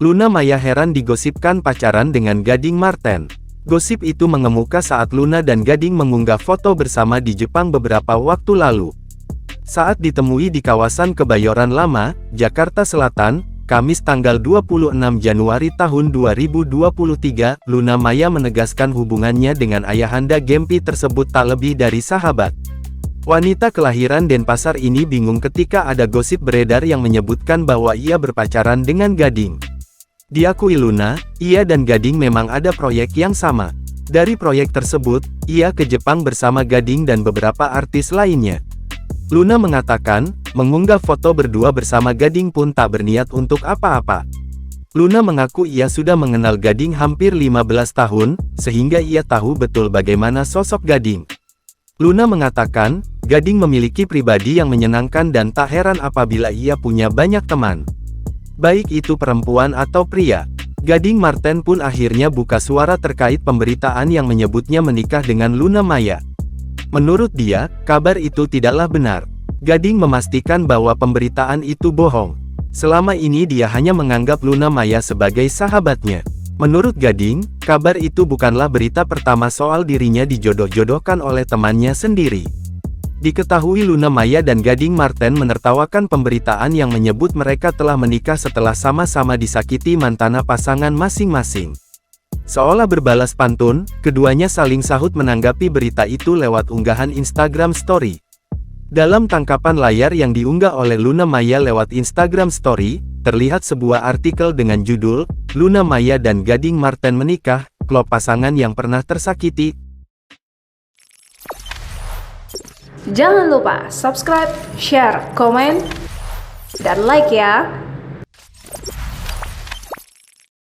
Luna Maya heran digosipkan pacaran dengan Gading Marten. Gosip itu mengemuka saat Luna dan Gading mengunggah foto bersama di Jepang beberapa waktu lalu. Saat ditemui di kawasan Kebayoran Lama, Jakarta Selatan, Kamis tanggal 26 Januari tahun 2023, Luna Maya menegaskan hubungannya dengan ayahanda Gempi tersebut tak lebih dari sahabat. Wanita kelahiran Denpasar ini bingung ketika ada gosip beredar yang menyebutkan bahwa ia berpacaran dengan Gading. Diakui Luna, ia dan Gading memang ada proyek yang sama. Dari proyek tersebut, ia ke Jepang bersama Gading dan beberapa artis lainnya. Luna mengatakan, mengunggah foto berdua bersama Gading pun tak berniat untuk apa-apa. Luna mengaku ia sudah mengenal Gading hampir 15 tahun, sehingga ia tahu betul bagaimana sosok Gading. Luna mengatakan, Gading memiliki pribadi yang menyenangkan dan tak heran apabila ia punya banyak teman. Baik itu perempuan atau pria. Gading Marten pun akhirnya buka suara terkait pemberitaan yang menyebutnya menikah dengan Luna Maya. Menurut dia, kabar itu tidaklah benar. Gading memastikan bahwa pemberitaan itu bohong. Selama ini dia hanya menganggap Luna Maya sebagai sahabatnya. Menurut Gading, kabar itu bukanlah berita pertama soal dirinya dijodoh-jodohkan oleh temannya sendiri. Diketahui Luna Maya dan Gading Marten menertawakan pemberitaan yang menyebut mereka telah menikah setelah sama-sama disakiti mantan pasangan masing-masing. Seolah berbalas pantun, keduanya saling sahut menanggapi berita itu lewat unggahan Instagram Story. Dalam tangkapan layar yang diunggah oleh Luna Maya lewat Instagram Story, terlihat sebuah artikel dengan judul, Luna Maya dan Gading Marten menikah, klop pasangan yang pernah tersakiti. Jangan lupa subscribe, share, komen, dan like ya!